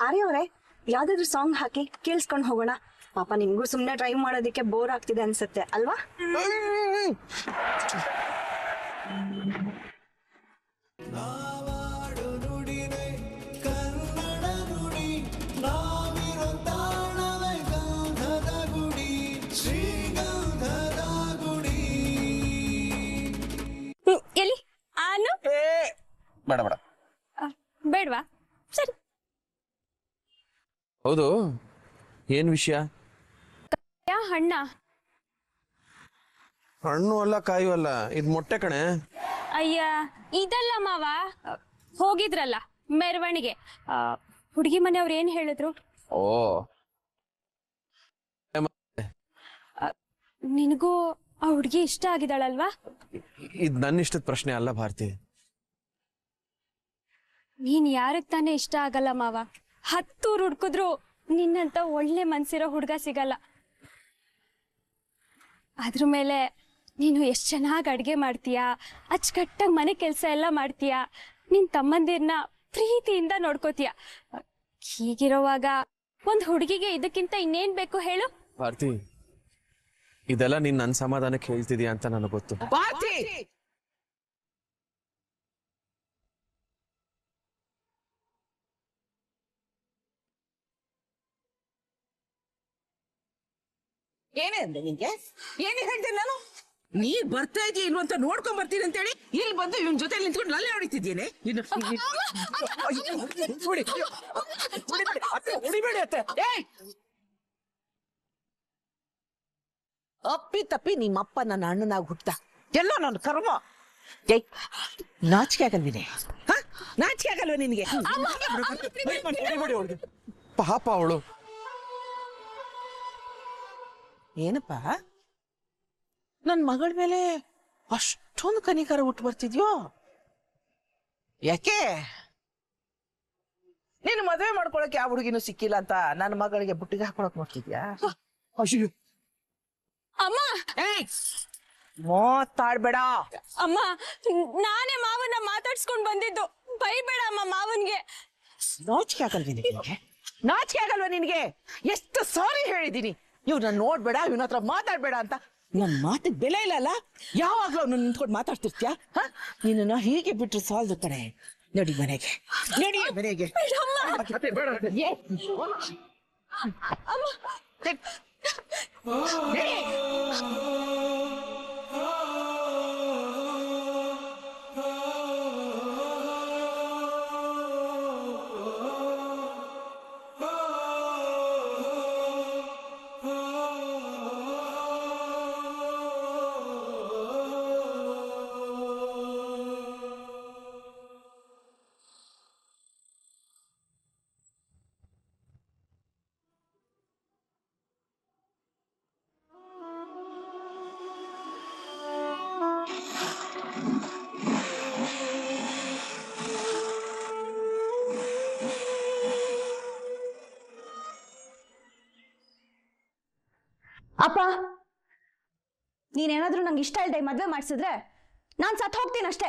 ಆರ್ಯ ಅವರೇ, ಯಾವ್ದಾದ್ರು ಸಾಂಗ್ ಹಾಕಿ ಕೇಳಿಸ್ಕೊಂಡು ಹೋಗೋಣ. ಪಾಪ ನಿಮ್ಗೂ ಸುಮ್ನೆ ಡ್ರೈವ್ ಮಾಡೋದಕ್ಕೆ ಬೋರ್ ಆಗ್ತಿದೆ ಅನ್ಸುತ್ತೆ ಅಲ್ವಾ? ಎಲ್ಲಿ ಆನು ಬೇಡ ಬೇಡ. ಬೇಡ್ವಾ? ಸರಿ. ಹೌದು, ಏನ್ ವಿಷಯ? ಹಣ್ಣ? ಹಣ್ಣು ಅಲ್ಲ ಕಾಯು ಅಲ್ಲ, ಇದು ಮೊಟ್ಟೆ ಕಣೆ. ಅಯ್ಯ ಇದಲ್ಲ ಮಾವ, ಹೋಗಿದ್ರಲ್ಲ ಮೆರವಣಿಗೆ, ಹುಡುಗಿ ಮನೆಯವ್ರು ಏನ್ ಹೇಳಿದ್ರು? ಓ, ನಿನಗೂ ಆ ಹುಡುಗಿ ಇಷ್ಟ ಆಗಿದಾಳಲ್ವಾ? ಇದು ನನ್ನ ಇಷ್ಟದ ಪ್ರಶ್ನೆ ಅಲ್ಲ ಭಾರತಿ. ನೀನ್ ಯಾರಿಗ್ ತಾನೇ ಇಷ್ಟ ಆಗಲ್ಲ ಮಾವ? 10 ಊರು ಹುಡ್ಕಿದ್ರು ನಿನ್ನಂತ ಒಳ್ಳೆ ಮನ್ಸಿರೋ ಹುಡ್ಗ ಸಿಗಲ್ಲ. ಅದ್ರ ಮೇಲೆ ನೀನು ಎಷ್ಟ್ ಚೆನ್ನಾಗಿ ಅಡ್ಗೆ ಮಾಡ್ತೀಯಾ, ಅಚ್ಚುಕಟ್ಟಾಗಿ ಮನೆ ಕೆಲಸ ಎಲ್ಲ ಮಾಡ್ತೀಯಾ, ನಿನ್ ತಮ್ಮಂದಿರ್ನ ಪ್ರೀತಿಯಿಂದ ನೋಡ್ಕೋತೀಯ. ಹೀಗಿರೋವಾಗ ಒಂದ್ ಹುಡುಗಿಗೆ ಇದಕ್ಕಿಂತ ಇನ್ನೇನ್ ಬೇಕು ಹೇಳು? ಭಾರತಿ, ಇದೆಲ್ಲ ನೀನ್ ನನ್ನ ಸಮಾಧಾನಕ್ಕೆ ಹೇಳ್ತಿದ್ಯಾ ಅಂತ ನನಗೆ ಗೊತ್ತು. ಏನೇ ಅಂದೆ ನಿನ್ಗೆ? ಏನೇ ಹೇಳ್ದೆ ನಾನು? ನೀ ಬರ್ತಾ ಇದೀಯ ಇಲ್ವ ಅಂತ ನೋಡ್ಕೊಂಡ್ ಬರ್ತೀನಿ ಅಂತ ಹೇಳಿ ಇಲ್ಲಿ ಬಂದು ಇವನ್ ಜೊತೆ ನಿಂತ್ಕೊಂಡು ನಲ್ಲೆ ಹೊಡಿತಿದ್ದೇನೆ. ಅಪ್ಪಿ ತಪ್ಪಿ ನಿಮ್ಮಪ್ಪ ನನ್ನ ಅಣ್ಣನಾಗ ಹುಟ್ಟ ಎಲ್ಲೋ ನನ್ನ ಕರ್ಮ. ನಾಚಿಕೆ ಆಗಲ್ ನೀನೆ? ನಾಚಿಕೆ ಆಗಲ್ವ ನಿನ್ಗೆ? ಪಾಪ ಅವಳು. ಏನಪ್ಪ ನನ್ ಮಗಳ ಮೇಲೆ ಅಷ್ಟೊಂದು ಕನಿಕರ ಹುಟ್ಟು ಬರ್ತಿದ್ಯೋ? ಯಾಕೆ ನೀನು ಮದುವೆ ಮಾಡ್ಕೊಳಕ್ ಯಾವ ಹುಡುಗಿನೂ ಸಿಕ್ಕಿಲ್ಲ ಅಂತ ನನ್ನ ಮಗಳಿಗೆ ಬುಟ್ಟಿಗೆ ಹಾಕೊಳಕ್ ನೋಡ್ತಿದ್ಯಾ? ಅಮ್ಮ ಮಾತಾಡ್ಬೇಡ ಅಮ್ಮ, ನಾನೇ ಮಾವನ್ನ ಮಾತಾಡ್ಸ್ಕೊಂಡ್ ಬಂದಿದ್ದು, ಬೈಬೇಡ ಅಮ್ಮ ಮಾವನ್ಗೆ. ನಾಚಿಕೆ ಆಗಲ್ವ ನಿನಗೆ? ನಾಚಿಕೆ ಆಗಲ್ವ ನಿನಗೆ? ಎಷ್ಟು ಸಾರಿ ಹೇಳಿದೀನಿ ಇವ್ನ ನೋಡ್ಬೇಡ, ಇವನ ಹತ್ರ ಮಾತಾಡ್ಬೇಡ ಅಂತ. ನನ್ ಮಾತಿಗೆ ಬೆಲೆ ಇಲ್ಲಲ್ಲ, ಯಾವಾಗ್ಲೂ ಅವ್ನು ನಿಂತ್ಕೊಂಡು ಮಾತಾಡ್ತಿರ್ತೀಯ? ನಿನ್ನ ಹೀಗೆ ಬಿಟ್ರೆ ಸಾಲದು ಕಣೆ. ನೋಡಿ ಮನೆಗೆ, ನೋಡಿ ಮನೆಗೆ. ಅಪ್ಪ, ನೀನೇನಾದ್ರೂ ನಂಗೆ ಇಷ್ಟ ಇಲ್ದೆ ಮದ್ವೆ ಮಾಡ್ಸಿದ್ರೆ ನಾನ್ ಸತ್ ಹೋಗ್ತೀನಿ ಅಷ್ಟೇ.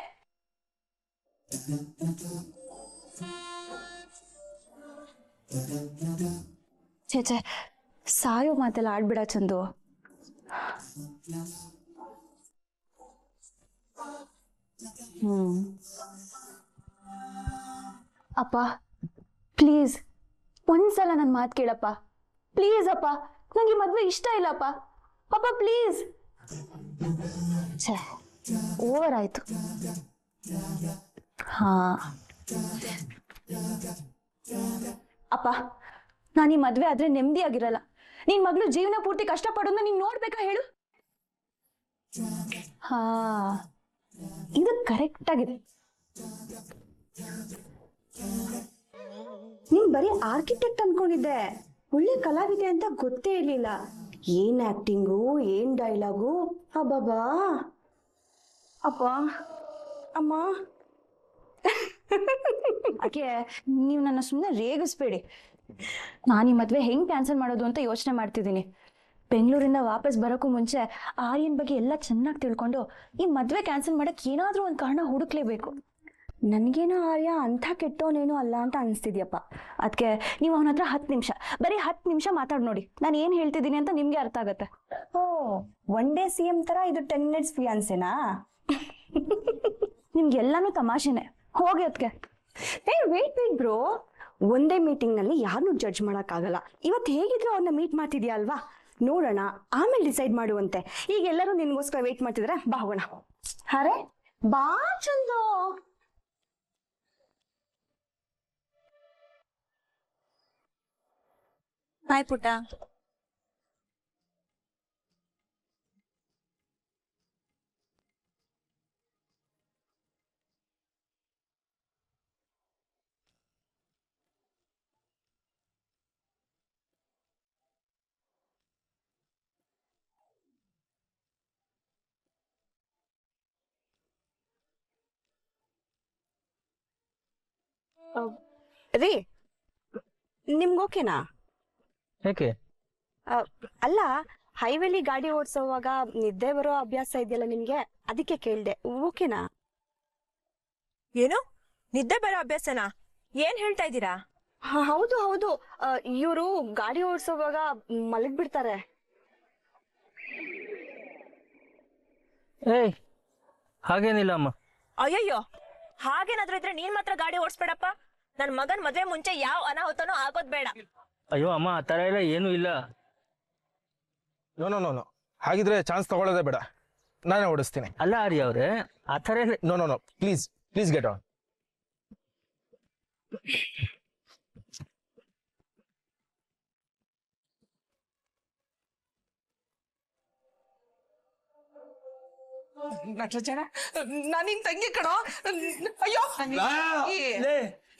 ಛೇ, ಸಾಯೋ ಮಾತೆಲ್ಲ ಆಡ್ಬಿಡ ಚಂದು. ಅಪ್ಪ ಪ್ಲೀಸ್ ಒಂದ್ಸಲ ನನ್ನ ಮಾತು ಕೇಳಪ್ಪ. ಪ್ಲೀಸ್ ಅಪ್ಪ, ನಂಗೆ ಮದ್ವೆ ಇಷ್ಟ ಇಲ್ಲಪ್ಪ. ಅಪ್ಪ ಪ್ಲೀಸ್. ಛೇ, ಓವರ್ ಆಯ್ತು. ಹಾ ಅಪ್ಪ, ನಾನು ಈ ಮದ್ವೆ ಆದ್ರೆ ನೆಮ್ಮದಿಯಾಗಿರಲ್ಲ. ನಿನ್ ಮಗಳು ಜೀವನ ಪೂರ್ತಿ ಕಷ್ಟಪಡೋದನ್ನ ನೀನ್ ನೋಡ್ಬೇಕಾ ಹೇಳು? ಹಾ, ಇದು ಕರೆಕ್ಟ್ ಆಗಿದೆ. ನೀನ್ ಬರೀ ಆರ್ಕಿಟೆಕ್ಟ್ ಅನ್ಕೊಂಡಿದ್ದೆ, ಒಳ್ಳೆ ಕಲಾವಿದೆ ಅಂತ ಗೊತ್ತೇ ಇರ್ಲಿಲ್ಲ. ಏನ್ ಆಕ್ಟಿಂಗು, ಏನ್ ಡೈಲಾಗು, ಅಬ್ಬಬ್ಬಾ. ಅಪ್ಪ ಅಮ್ಮ, ಯಾಕೆ ನೀವು ನನ್ನ ಸುಮ್ಮನೆ ರೇಗಿಸ್ಬೇಡಿ. ನಾನು ಈ ಮದ್ವೆ ಹೆಂಗ್ ಕ್ಯಾನ್ಸಲ್ ಮಾಡೋದು ಅಂತ ಯೋಚನೆ ಮಾಡ್ತಿದ್ದೀನಿ. ಬೆಂಗಳೂರಿಂದ ವಾಪಸ್ ಬರೋಕ್ಕೂ ಮುಂಚೆ ಆರ್ಯನ್ ಬಗ್ಗೆ ಎಲ್ಲ ಚೆನ್ನಾಗಿ ತಿಳ್ಕೊಂಡು ಈ ಮದ್ವೆ ಕ್ಯಾನ್ಸಲ್ ಮಾಡಕ್ ಏನಾದ್ರೂ ಒಂದು ಕಾರಣ ಹುಡುಕ್ಲೇಬೇಕು. ನನಗೇನೋ ಆರ್ಯ ಅಂಥ ಕೆಟ್ಟವನೇನೂ ಅಲ್ಲ ಅಂತ ಅನಿಸ್ತಿದ್ಯಪ್ಪ. ಅದಕ್ಕೆ ನೀವು ಅವನ ಹತ್ರ 10 ನಿಮಿಷ, ಬರೀ 10 ನಿಮಿಷ ಮಾತಾಡಿ ನೋಡಿ, ನಾನು ಏನು ಹೇಳ್ತಿದ್ದೀನಿ ಅಂತ ನಿಮಗೆ ಅರ್ಥ ಆಗುತ್ತೆ. ಓ, 1 ಡೇ CM ಥರ ಇದು 10 ಮಿನಿಟ್ಸ್ ಫಿಯಾನ್ಸೆನಾ? ನಿಮ್ಗೆಲ್ಲಾನು ತಮಾಷೆನೆ, ಹೋಗಿ ಅದಕ್ಕೆ. ವೇಟ್ ಬ್ರೋ, ಒಂದೇ ಮೀಟಿಂಗ್ನಲ್ಲಿ ಯಾರನ್ನೂ ಜಡ್ಜ್ ಮಾಡೋಕ್ಕಾಗಲ್ಲ. ಇವತ್ತು ಹೇಗಿದ್ರು ಅವ್ರನ್ನ ಮೀಟ್ ಮಾಡ್ತಿದ್ಯಾ ಅಲ್ವಾ, ನೋಡೋಣ, ಆಮೇಲೆ ಡಿಸೈಡ್ ಮಾಡುವಂತೆ. ಈಗ ಎಲ್ಲರೂ ನಿನ್ಗೋಸ್ಕರ ವೇಟ್ ಮಾಡ್ತಿದ್ರೆ ಬಾ ಹೋಗೋಣ. ಅರೆ ಬಾ ಚಂದು. ಹಾಯ್ ಪುಟ್ಟ. ರೀ, ನಿಮ್ಗೆ ಓಕೆನಾ? ಯಾಕೆ? ಅಲ್ಲ, ಹೈವೇಲಿ ಗಾಡಿ ಓಡಿಸೋವಾಗ ನಿದ್ದೆ ಬರೋ ಅಭ್ಯಾಸ ಇದೆಯಲ್ಲ ನಿಮ್ಗೆ, ಅದಕ್ಕೆ ಕೇಳ್ದೆ, ಓಕೆನಾ? ಏನು ನಿದ್ದೆ ಬರೋ ಅಭ್ಯಾಸನಾ? ಏನ್ ಹೇಳ್ತಾ ಇದ್ದೀರಾ? ಹೌದು ಹೌದು, ಇವರು ಗಾಡಿ ಓಡಿಸೋವಾಗ ಮಲಗ್ಬಿಡ್ತಾರೆ. ಏಯ್, ಹಾಗೇನಿಲ್ಲ ಅಮ್ಮ. ಅಯ್ಯಯ್ಯೋ, ಹಾಗೇನಾದ್ರೂ ಇದ್ರೆ ನೀನ್ ಮಾತ್ರ ಗಾಡಿ ಓಡಿಸ್ಬೇಡಪ್ಪ. ನನ್ ಮಗನ್ ಮದ್ವೆ ಮುಂಚೆ ಯಾವ ಅನಾಹುತನೂ ಆಗೋದ್ ಬೇಡ. ಅಯ್ಯೋ ಅಮ್ಮ, ಆ ಥರ ಎಲ್ಲ ಏನೂ ಇಲ್ಲ. ನೋ ನೋ ನೋ ನೋ, ಹಾಗಿದ್ರೆ ಚಾನ್ಸ್ ತಗೊಳ್ಳೋದೇ ಬೇಡ, ನಾನೇ ಓಡಿಸ್ತೀನಿ. ಅಲ್ಲ ಆರ್ಯ ಅವ್ರೆ, ಆ ಥರ ಎಲ್ಲ. No no no, please please get on. Nataraja, ನಾನು ನಿನ್ ತಂಗಿ ಕಣೋ. ಅಯ್ಯೋ,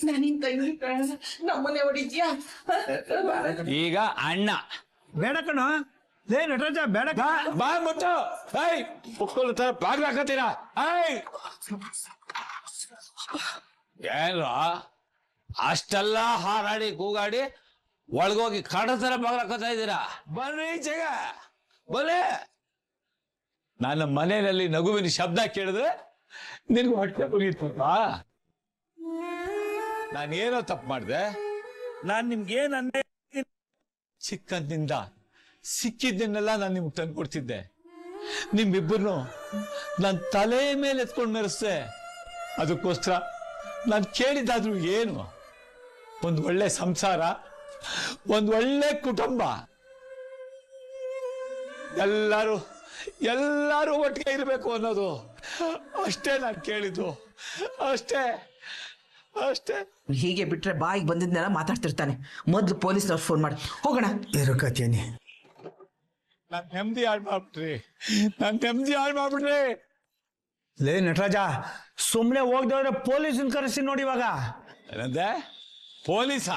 ನಾನಿನ್ ತಂಗಿ ಕಣ, ನಮ್ಮನೆ ಹೊಡಿದ್ಯಾ? ಈಗ ಅಣ್ಣ ಬೇಡ ಕಣೋ. ಲೇ ನಟರಾಜ, ಬೇಡ. ಬಾ ಮುಟ್ಟು. ಏಯ್, ಮಕ್ಕಳು ತರ ಬಾಗ್ಲ ಹಾಕತ್ತೀರಾ? ಏಯ್, ಏನ್ರ ಅಷ್ಟೆಲ್ಲ ಹಾರಾಡಿ ಕೂಗಾಡಿ ಒಳಗೋಗಿ ಕಡ ತರ ಬಾಗ್ಲ ಹಾಕತ್ತಾ ಇದ್ದೀರಾ? ಬನ್ನಿ ಈಚೆಗ, ಬನ್ನಿ. ನನ್ನ ಮನೆಯಲ್ಲಿ ನಗುವಿನ ಶಬ್ದ ಕೇಳಿದ್ರೆ ನಿನ್ಗೂ ಹೊಟ್ಟೆ ಮುಗಿತಪ್ಪ. ನಾನೇನೋ ತಪ್ಪು ಮಾಡಿದೆ? ನಾನು ನಿಮ್ಗೇನು ಅಂದೆ? ಚಿಕ್ಕಂದಿಂದ ಸಿಕ್ಕಿದ್ದನ್ನೆಲ್ಲ ನಾನು ನಿಮ್ಗೆ ತಂದು ಕೊಡ್ತಿದ್ದೆ. ನಿಮ್ಮಿಬ್ಬರನ್ನು ನನ್ನ ತಲೆ ಮೇಲೆ ಎತ್ಕೊಂಡು ಮೆರೆಸ್ದೆ. ಅದಕ್ಕೋಸ್ಕರ ನಾನು ಕೇಳಿದ್ದಾದ್ರೂ ಏನು? ಒಂದು ಒಳ್ಳೆ ಸಂಸಾರ, ಒಂದು ಒಳ್ಳೆ ಕುಟುಂಬ, ಎಲ್ಲರೂ ಒಟ್ಟಿಗೆ ಇರಬೇಕು ಅನ್ನೋದು ಅಷ್ಟೇ ನಾನು ಕೇಳಿದ್ದು. ಅಷ್ಟೇ ಅಷ್ಟೇ. ಹೀಗೆ ಬಿಟ್ರೆ ಬಾಯಿಗೆ ಬಂದಿದ್ನೆಲ್ಲ ಮಾತಾಡ್ತಿರ್ತಾನೆ. ಮೊದ್ಲು ಪೊಲೀಸ್ನವ್ರು ಫೋನ್ ಮಾಡಿ ಹೋಗೋಣ. ಇರೋಕತ್ತೀನಿ. ನಾನು ನೆಮ್ಮದಿ ಹಾಳು ಮಾಡ್ಬಿಟ್ರಿ. ಲೇ ನಟರಾಜ, ಸುಮ್ಮನೆ ಹೋಗ್ದವ್ರೆ ಪೊಲೀಸನ್ ಕರೆಸಿ ನೋಡಿ ಇವಾಗ. ಏನಂದೆ? ಪೊಲೀಸ?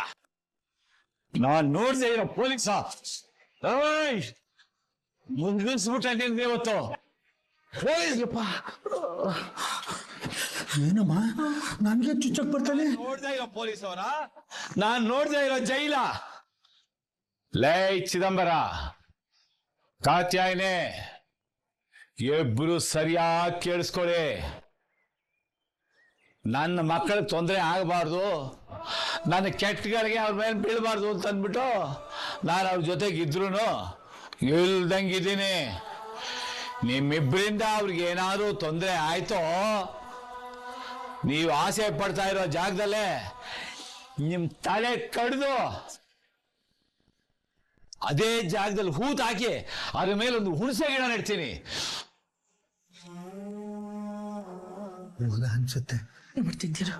ನಾನ್ ನೋಡ್ದೆ ಇರೋ ಪೊಲೀಸ? ಮುಗಿಸ್ಬಿಟ್ಟ ನಿನ್ಗೆ ಇವತ್ತು. ಪೊಲೀಸ್ಗಪ್ಪ. ಏನಮ್ಮ ನನ್ಗೆ ಚುಚ್ಚಕ್ ಬರ್ತಾನೆ? ನೋಡ್ದೆ ಇರೋ ಪೊಲೀಸ್ ಅವರ? ನಾನ್ ನೋಡ್ದೆ ಇರೋ ಜೈಲ? ಲೇ ಚಿದಂಬರ, ಕಾತ್ಯಾಯನೆ, ಇಬ್ರು ಸರಿಯಾಗಿ ಕೇಳಿಸ್ಕೊಳ್ಳಿ. ನನ್ನ ಮಕ್ಕಳಿಗೆ ತೊಂದರೆ ಆಗಬಾರ್ದು, ನನ್ನ ಕೆಟ್ಟಗಳಿಗೆ ಅವ್ರ ಮೇಲೆ ಬೀಳಬಾರ್ದು ಅಂತ ಅಂದ್ಬಿಟ್ಟು ನಾನು ಅವ್ರ ಜೊತೆಗೆ ಇದ್ರು ಇಲ್ದಂಗಿದ್ದೀನಿ. ನಿಮ್ಮಿಬ್ಬರಿಂದ ಅವ್ರಿಗೆ ಏನಾದ್ರು ತೊಂದರೆ ಆಯ್ತೋ, ನೀವು ಆಸೆ ಪಡ್ತಾ ಇರೋ ಜಾಗದಲ್ಲೇ ನಿಮ್ ತಲೆ ಕಡ್ದು ಅದೇ ಜಾಗದಲ್ಲಿ ಹೂತ್ ಹಾಕಿ ಅದ್ರ ಮೇಲೆ ಒಂದು ಹುಣಸೆ ಗಿಡ ನೆಡ್ತೀನಿ. ಅನ್ಸುತ್ತೆ. ಮಾಡ್ತಿದ್ದೀರ?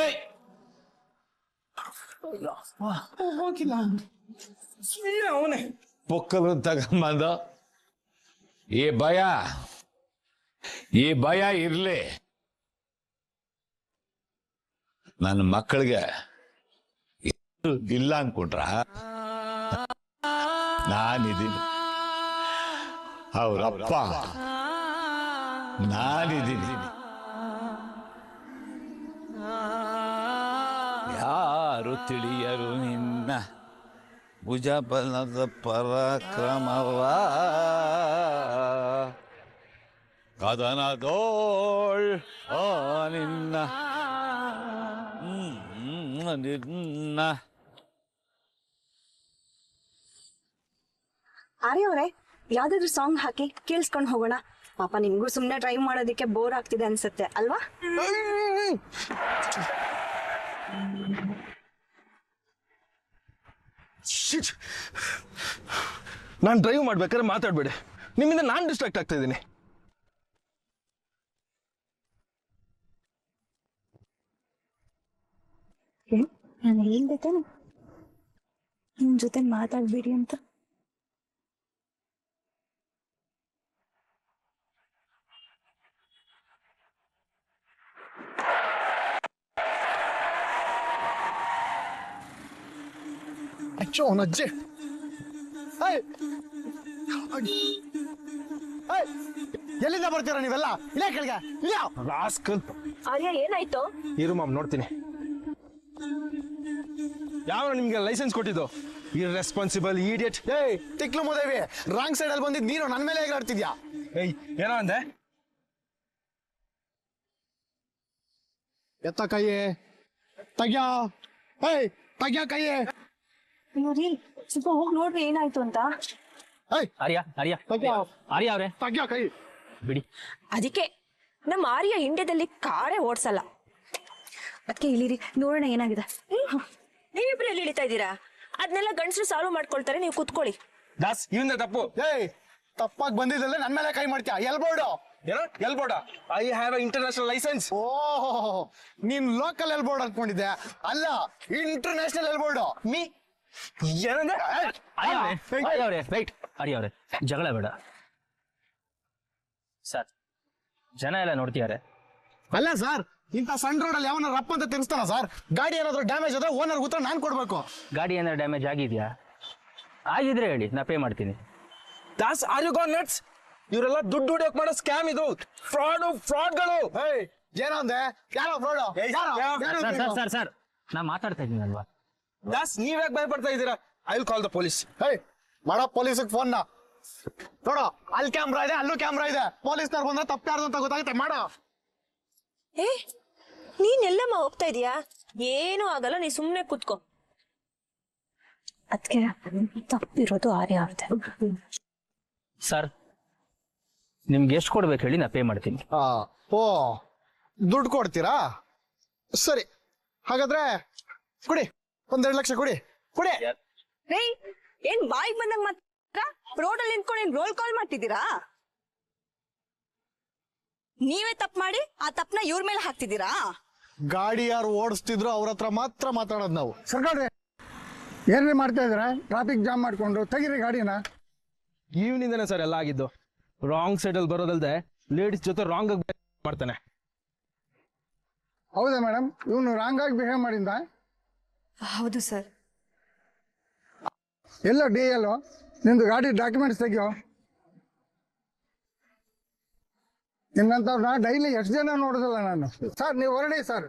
ಏಯ್, ಹೋಗಿಲ್ಲ ಅವನೇ ಪೊಕ್ಕಲು ತಗೊಂಬಂದು ಈ ಭಯ ಇರ್ಲಿ. ನನ್ನ ಮಕ್ಕಳಿಗೆ ಇಲ್ಲ ಅನ್ಕೊಂಡ್ರ? ನಾನಿದ್ದೀನಿ, ಅವ್ರಪ್ಪ ನಾನಿದ್ದೀನಿ. ಯಾರು ತಿಳಿಯರು ನಿನ್ನ ಭುಜಬಲದ ಪರಾಕ್ರಮವ ಕದನದೋಳ್ ಆ ನಿನ್ನ ನಿನ್ನ ಆರ್ಯ ಅವರೇ ಯಾವ್ದಾದ್ರು ಸಾಂಗ್ ಹಾಕಿ ಕೇಳಿಸ್ಕೊಂಡು ಹೋಗೋಣ. ಪಾಪ ನಿಮ್ಗೂ ಸುಮ್ಮನೆ ಡ್ರೈವ್ ಮಾಡೋದಕ್ಕೆ ಬೋರ್ ಆಗ್ತಿದೆ ಅನ್ಸುತ್ತೆ ಅಲ್ವಾ? ನಾನು ಡ್ರೈವ್ ಮಾಡ್ಬೇಕಾದ್ರೆ ಮಾತಾಡ್ಬೇಡಿ, ನಿಮ್ಮಿಂದ ನಾನು ಡಿಸ್ಟ್ರಾಕ್ಟ್ ಆಗ್ತಾ ಇದ್ದೀನಿ. ನಾನು ಹೇಳ್ಬೇಕ ನಿಮ್ ಜೊತೆ ಮಾತಾಡ್ಬೇಡಿ ಅಂತ. ಅಚ್ಚೋ ಅವನಜ್ಜೆ ಎಲ್ಲಿಂದ ಬರ್ತೀರಾ ನೀವೆಲ್ಲ? ಇಲ್ಲೇ ಕೆಳಗೆ ರಾಸ್ಕಲ್. ಆರ್ಯ ಏನಾಯ್ತು? ಇರು ಮಾಮ್, ನೋಡ್ತೀನಿ. ಯಾವ ನಿಮ್ಗೆ ಲೈಸೆನ್ಸ್ ಕೊಟ್ಟಿದ್ದು? Irresponsible idiot. ಏಯ್ ತಿಕ್ಲು ಮುದೇವಿ, ರಾಂಗ್ ಸೈಡ್ ಅಲ್ಲಿ ಬಂದಿದ್ ನೀನು ನನ್ನ ಮೇಲೆ ಎಗರಾಡ್ತಿದ್ಯಾ? ಏಯ್ ಏನೋ ಅಂದೆ? ಎತ್ತ ಕೈಯೇ ತಗ್ಯಾ, ಏಯ್ ತಗ್ಯಾ ಕೈಯೇ. ನೋಡಿ ಸ್ವಲ್ಪ ಹೋಗಿ ನೋಡ್ರಿ ಏನಾಯ್ತು ಅಂತ. ಏಯ್ ಆರ್ಯ ಆರ್ಯ ತಗ್ಯಾ, ಆರ್ಯ ಅವ್ರೆ ತಗ್ಯಾ ಕೈ. ಬಿಡಿ. ಅದಕ್ಕೆ ನಮ್ಮ ಆರ್ಯ ಇಂಡಿಯಾದಲ್ಲಿ ಕಾರೇ ಓಡ್ಸಲ್ಲ. ಅದಕ್ಕೆ ಇಳಿರಿ, ನೋಡೋಣ ಏನಾಗಿದೆ. ನೀವಿಬ್ರು ಎಲ್ಲಿ ಇಳಿತಾ ಇದ್ದೀರಾ? ಅದನ್ನೆಲ್ಲ ಗಂಡಸರು ಸಾಲ್ವ್ ಮಾಡ್ಕೊಳ್ತಾರೆ, ನೀವು ಕುತ್ಕೊಳ್ಳಿ. ದಾಸ್ ಇವಂದ ತಪ್ಪು. ಏಯ್ ತಪ್ಪಾಗಿ ಬಂದಿದ್ದಲ್ಲೇ ನನ್ನ ಮೇಲೆ ಕೈ ಮಾಡ್ತೀಯಾ? ಎಲ್ಬೋರ್ಡು. ಏನೋ ಎಲ್ಬೋಡ? I have a international licence. ಓಹೋ, ನೀನ್ ಲೋಕಲ್ ಎಲ್ಬೋರ್ಡ್ ಅನ್ಕೊಂಡಿದ್ದೆ, ಅಲ್ಲ ಇಂಟರ್ನ್ಯಾಷನಲ್ ಎಲ್ಬೋರ್ಡು. ಮೀ ಏನಂದ್ರೆ? ಆರ್ಯ ಅವ್ರೆ ರೈಟ್. ಆರ್ಯ ಅವ್ರೆ ಜಗಳ ಬೇಡ ಸರ್, ಜನ ಎಲ್ಲ ನೋಡ್ತಿದ್ದಾರೆ. ಅಲ್ಲ ಸರ್, ಇಂಥ ಸಣ್ಣ ರೋಡಲ್ಲಿ ಯಾವನ ರಪ್ಪ ಅಂತ ತಿರ್ಸ್ತಾನ ಸರ್? ಗಾಡಿ ಏನಾದ್ರು ಡ್ಯಾಮೇಜ್ ಆದ್ರೆ ಓನರ್ ಉತ್ತರ ನಾನ್ ಕೊಡ್ಬೇಕು. ಗಾಡಿ ಏನಾದ್ರು ಡ್ಯಾಮೇಜ್ ಆಗಿದ್ಯಾ? ಆಗಿದ್ರೆ ಹೇಳಿ, ನಾ ಪೇ ಮಾಡ್ತೀನಿ. Das are you gone nuts? ಇವರೆಲ್ಲ ದುಡ್ಡು ಹೊಡಿಯೋಕ್ ಮಾಡೋ ಸ್ಕ್ಯಾಮ್ ಇದು. ಫ್ರಾಡ್ಗಳು. ಏಯ್ ಏನೋ ಅಂದೆ? ಯಾರೋ fraud? Sir sir sir sir ನಾ ಮಾತಾಡ್ತಾ ಇದ್ದೀನಲ್ವಾ? ದಾಸ್ ನೀವ್ ಯಾಕೆ ಭಯಪಡ್ತಾ ಇದ್ದೀರಾ? I will call the police. ಹೇಯ್ ಮಾಡೋ ಪೊಲೀಸಿಗೆ ಫೋನ್ ನೋಡೋ, ಅಲ್ಲಿ ಕ್ಯಾಮ್ರಾ ಇದೆ, ಅಲ್ಲೂ ಕ್ಯಾಮ್ರಾ ಇದೆ. ಪೊಲೀಸ್ನವ್ರು ಬಂದ್ರೆ ತಪ್ಪು ಯಾರ್ದು ಅಂತ ಗೊತ್ತಾಗುತ್ತೆ, ಮಾಡೋ. ಏ ನೀನ್ ಎಲ್ಲಮ್ಮ ಹೋಗ್ತಾ ಇದೀಯಾ? ಏನೂ ಆಗಲ್ಲ, ನೀ ಸುಮ್ನೆ ಕುತ್ಕೋ. ಅದಕ್ಕೆ ತಪ್ಪಿರೋದು ಆರ್ಯ ಅವ್ರದ್ದೆ. ಸರ್ ನಿಮ್ಗೆ ಎಷ್ಟು ಕೊಡ್ಬೇಕು ಹೇಳಿ, ನಾ ಪೇ ಮಾಡ್ತೀನಿ. ಓ ದುಡ್ಡು ಕೊಡ್ತೀರಾ? ಸರಿ, ಹಾಗಾದ್ರೆ ಕೊಡಿ, 1.5 ಲಕ್ಷ ಕೊಡಿ. ರೇ ಏನ್ ಬಾಯಿಗೆ ಬಂದಂಗ ಮಾತ್ರ ರೋಡಲ್ಲಿ ನಿಂತ್ಕೊಂಡು ಏನ್ ರೋಲ್ ಕಾಲ್ ಮಾಡ್ತಿದ್ದೀರಾ? ನೀವೇ ತಪ್ಪು ಮಾಡಿ ಆ ತಪ್ಪನ ಇವ್ರ ಮೇಲೆ ಹಾಕ್ತಿದ್ದೀರಾ? ಗಾಡಿ ಯಾರು ಓಡಿಸ್ತಿದ್ರು ಅವ್ರ ಹತ್ರ ಮಾತ್ರ ಮಾತಾಡೋದು ನಾವು. ಸರ್ಕಾರ ಏನ್ರಿ ಮಾಡ್ತಾ ಇದ್ರ? ಟ್ರಾಫಿಕ್ ಜಾಮ್ ಮಾಡ್ಕೊಂಡು ತೆಗೀರಿ ಗಾಡಿನ. ಇವನಿಂದನೇ ಸರ್ ಎಲ್ಲ ಆಗಿದ್ದು. ರಾಂಗ್ ಸೈಡ್ ಅಲ್ಲಿ ಬರೋದಲ್ದೆ ಲೇಡೀಸ್ ಜೊತೆ ರಾಂಗ್ ಆಗಿ ಮಾಡ್ತಾನೆ. ಹೌದಾ ಮೇಡಮ್? ಇವನು ರಾಂಗ್ ಆಗಿ ಬಿಹೇವ್ ಮಾಡಿಂದ? ಹೌದು ಸರ್. ಎಲ್ಲ DL ನಿಂದು ಗಾಡಿ ಡಾಕ್ಯುಮೆಂಟ್ಸ್ ತೆಗಿಯೋ. ನಿನ್ನಂತವ್ರನ್ನ ಡೈಲಿ ಎಷ್ಟು ಜನ ನೋಡೋದಿಲ್ಲ ನಾನು. ಸರ್ ನೀವು ಹೊರಡಿ ಸರ್.